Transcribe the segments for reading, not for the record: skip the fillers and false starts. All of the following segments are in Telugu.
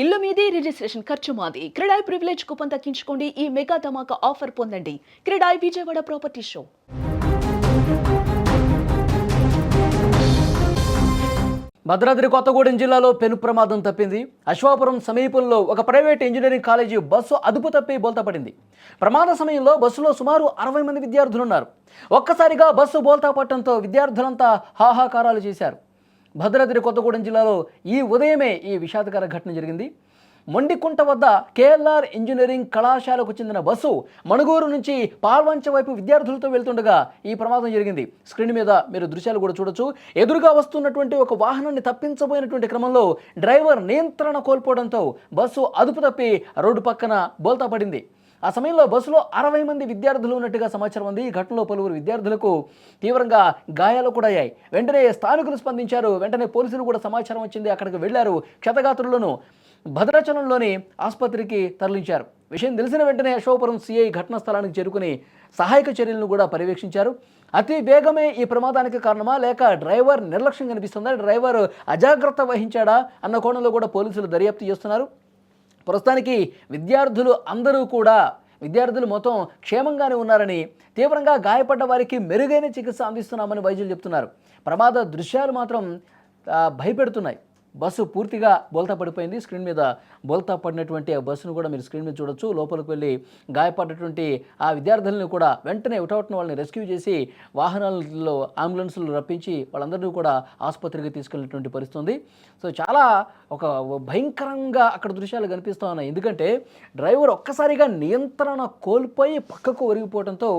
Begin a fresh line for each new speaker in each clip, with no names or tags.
ఇల్లు మీది రిజిస్ట్రేషన్ ఖర్చు మాది. క్రెడాయ్ ప్రివిలేజ్ కూపన్ తగ్గించుకోండి. ఈ మెగా ధమాకా ఆఫర్ పొందండి. CREDAI Vijayawada property show.
భద్రాద్రి కొత్తగూడెం జిల్లాలో పెను ప్రమాదం తప్పింది. అశ్వాపురం సమీపంలో ఒక ప్రైవేట్ ఇంజనీరింగ్ కాలేజీ బస్సు అదుపు తప్పి బోల్తాపడింది. ప్రమాద సమయంలో బస్సులో సుమారు 60 మంది విద్యార్థులున్నారు. ఒక్కసారిగా బస్సు బోల్తా పట్టడంతో విద్యార్థులంతా హాహాకారాలు చేశారు. భద్రాద్రి కొత్తగూడెం జిల్లాలో ఈ ఉదయమే ఈ విషాదకర ఘటన జరిగింది. మొండికుంట వద్ద కేఎల్ఆర్ ఇంజనీరింగ్ కళాశాలకు చెందిన బస్సు మణుగూరు నుంచి పాల్వంచ వైపు విద్యార్థులతో వెళ్తుండగా ఈ ప్రమాదం జరిగింది. స్క్రీన్ మీద మీరు దృశ్యాలు కూడా చూడొచ్చు. ఎదురుగా వస్తున్నటువంటి ఒక వాహనాన్ని తప్పించబోయినటువంటి క్రమంలో డ్రైవర్ నియంత్రణ కోల్పోవడంతో బస్సు అదుపు తప్పి రోడ్డు పక్కన బోల్తా పడింది. ఆ సమయంలో బస్సులో 60 మంది విద్యార్థులు ఉన్నట్టుగా సమాచారం ఉంది. ఈ ఘటనలో పలువురు విద్యార్థులకు తీవ్రంగా గాయాలు కూడా అయ్యాయి. వెంటనే స్థానికులు స్పందించారు. వెంటనే పోలీసులు కూడా సమాచారం వచ్చింది, అక్కడికి వెళ్లారు. క్షతగాత్రులను భద్రాచలంలోని ఆసుపత్రికి తరలించారు. విషయం తెలిసిన వెంటనే అశోకపురం సిఐ ఘటనా స్థలానికి చేరుకుని సహాయక చర్యలను కూడా పర్యవేక్షించారు. అతి వేగమే ఈ ప్రమాదానికి కారణమా లేక డ్రైవర్ నిర్లక్ష్యం కనిపిస్తుందా, డ్రైవర్ అజాగ్రత్త వహించాడా అన్న కోణంలో కూడా పోలీసులు దర్యాప్తు చేస్తున్నారు. ప్రస్తుతానికి విద్యార్థులు మొత్తం క్షేమంగానే ఉన్నారని, తీవ్రంగా గాయపడ్డ వారికి మెరుగైన చికిత్స అందిస్తున్నామని వైద్యులు చెప్తున్నారు. ప్రమాద దృశ్యాలు మాత్రం భయపెడుతున్నాయి. బస్సు పూర్తిగా బోల్తా పడిపోయింది. స్క్రీన్ మీద బోల్తా పడినటువంటి ఆ బస్సును కూడా మీరు స్క్రీన్ మీద చూడొచ్చు. లోపలికి వెళ్ళి గాయపడ్డటువంటి ఆ విద్యార్థులను కూడా వెంటనే ఉటౌట్న వాళ్ళని రెస్క్యూ చేసి వాహనాలలో అంబులెన్సులు రప్పించి వాళ్ళందరినీ కూడా ఆసుపత్రికి తీసుకెళ్ళినటువంటి పరిస్థితి ఉంది. సో చాలా ఒక భయంకరంగా అక్కడ దృశ్యాలు కనిపిస్తూ ఉన్నాయి. ఎందుకంటే డ్రైవర్ ఒక్కసారిగా నియంత్రణ కోల్పోయి పక్కకు ఒరిగిపోవడంతో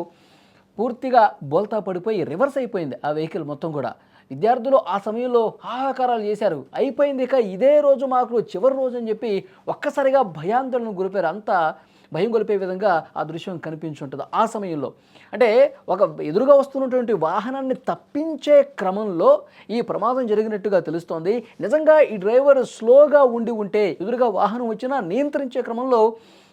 పూర్తిగా బోల్తా పడిపోయి రివర్స్ అయిపోయింది ఆ వెహికల్ మొత్తం కూడా. విద్యార్థులు ఆ సమయంలో హాహాకారాలు చేశారు. అయిపోయింది, ఇక ఇదే రోజు మాకు చివరి రోజు అని చెప్పి ఒక్కసారిగా భయాందోళన గురిపారు. అంతా భయం గొలిపే విధంగా ఆ దృశ్యం కనిపించుంటుంది. ఆ సమయంలో అంటే ఒక ఎదురుగా వస్తున్నటువంటి వాహనాన్ని తప్పించే క్రమంలో ఈ ప్రమాదం జరిగినట్టుగా తెలుస్తోంది. నిజంగా ఈ డ్రైవర్ స్లోగా ఉండి ఉంటే ఎదురుగా వాహనం వచ్చినా నియంత్రించే క్రమంలో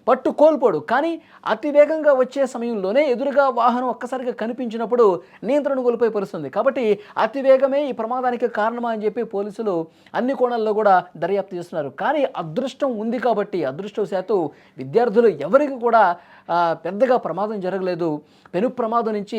పట్టు కోల్పోడు. కానీ అతి వేగంగా వచ్చే సమయంలోనే ఎదురుగా వాహనం ఒక్కసారిగా కనిపించినప్పుడు నియంత్రణ కోల్పోయి పరుస్తుంది. కాబట్టి అతి వేగమే ఈ ప్రమాదానికి కారణమా అని చెప్పి పోలీసులు అన్ని కోణాల్లో కూడా దర్యాప్తు చేస్తున్నారు. కానీ అదృష్టం ఉంది కాబట్టి అదృష్టవశాత్తు విద్యార్థులు ఎవరికి కూడా పెద్దగా ప్రమాదం జరగలేదు. పెను ప్రమాదం నుంచి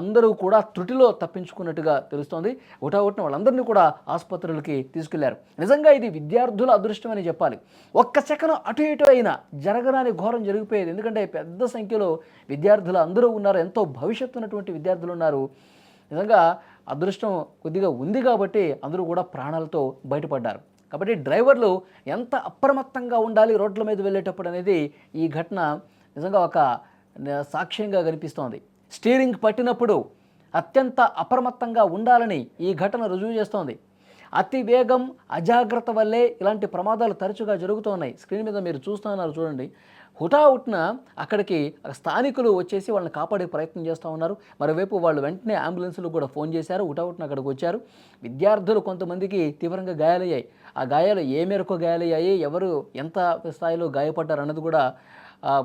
అందరూ కూడా త్రుటిలో తప్పించుకున్నట్టుగా తెలుస్తోంది. ఒకటొకటిన వాళ్ళందరినీ కూడా ఆసుపత్రులకి తీసుకెళ్లారు. నిజంగా ఇది విద్యార్థుల అదృష్టం అని చెప్పాలి. ఒక్క సెకను అటు ఇటు అయినా జరగరాని ఘోరం జరిగిపోయేది. ఎందుకంటే పెద్ద సంఖ్యలో విద్యార్థులు అందరూ ఉన్నారు. ఎంతో భవిష్యత్తు ఉన్నటువంటి విద్యార్థులు ఉన్నారు. నిజంగా అదృష్టం కొద్దిగా ఉంది కాబట్టి అందరూ కూడా ప్రాణాలతో బయటపడ్డారు. కాబట్టి డ్రైవర్లు ఎంత అప్రమత్తంగా ఉండాలి రోడ్ల మీద వెళ్ళేటప్పుడు అనేది ఈ ఘటన నిజంగా ఒక సాక్ష్యంగా కనిపిస్తోంది. స్టీరింగ్ పట్టినప్పుడు అత్యంత అప్రమత్తంగా ఉండాలని ఈ ఘటన రుజువు చేస్తోంది. అతి వేగం, అజాగ్రత్త వల్లే ఇలాంటి ప్రమాదాలు తరచుగా జరుగుతున్నాయి. స్క్రీన్ మీద మీరు చూస్తున్నారు చూడండి. హుటాహుటిన అక్కడికి స్థానికులు వచ్చేసి వాళ్ళని కాపాడే ప్రయత్నం చేస్తూ ఉన్నారు. మరోవైపు వాళ్ళు వెంటనే అంబులెన్స్లు కూడా ఫోన్ చేశారు. హుటాహుటిన అక్కడికి వచ్చారు. విద్యార్థులు కొంతమందికి తీవ్రంగా గాయాలయ్యాయి. ఆ గాయాలు ఏ మేరకు గాయాలయ్యాయి, ఎవరు ఎంత స్థాయిలో గాయపడ్డారు అన్నది కూడా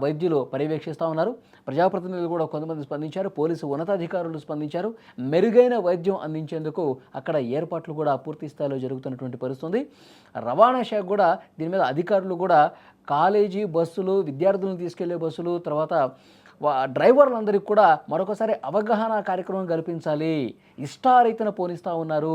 వైద్యులు పర్యవేక్షిస్తూ ఉన్నారు. ప్రజాప్రతినిధులు కూడా కొంతమంది స్పందించారు. పోలీసు ఉన్నతాధికారులు స్పందించారు. మెరుగైన వైద్యం అందించేందుకు అక్కడ ఏర్పాట్లు కూడా పూర్తి స్థాయిలో జరుగుతున్నటువంటి పరిస్థితి. రవాణా శాఖ కూడా దీని మీద అధికారులు కూడా కాలేజీ బస్సులు, విద్యార్థులను తీసుకెళ్లే బస్సులు, తర్వాత డ్రైవర్లందరికీ కూడా మరొకసారి అవగాహన కార్యక్రమం కల్పించాలి. ఇష్టారీతన పోనిస్తూ ఉన్నారు,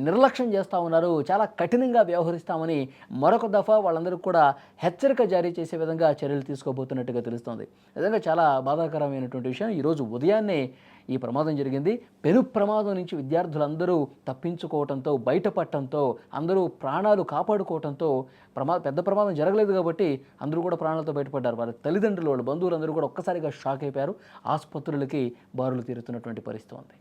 నిర్లక్ష్యం చేస్తూ ఉన్నారు, చాలా కఠినంగా వ్యవహరిస్తామని మరొక దఫా వాళ్ళందరికీ కూడా హెచ్చరిక జారీ చేసే విధంగా చర్యలు తీసుకోబోతున్నట్టుగా తెలుస్తోంది. నిజంగా చాలా బాధాకరమైనటువంటి విషయం. ఈరోజు ఉదయాన్నే ఈ ప్రమాదం జరిగింది. పెను ప్రమాదం నుంచి విద్యార్థులందరూ తప్పించుకోవడంతో, బయటపడటంతో, అందరూ ప్రాణాలు కాపాడుకోవడంతో పెద్ద ప్రమాదం జరగలేదు కాబట్టి అందరూ కూడా ప్రాణాలతో బయటపడ్డారు. వారి తల్లిదండ్రులు, వాళ్ళ బంధువులందరూ కూడా ఒక్కసారిగా షాక్ అయిపోయారు. ఆసుపత్రులకి బారులు తీరుతున్నటువంటి పరిస్థితి ఉంది.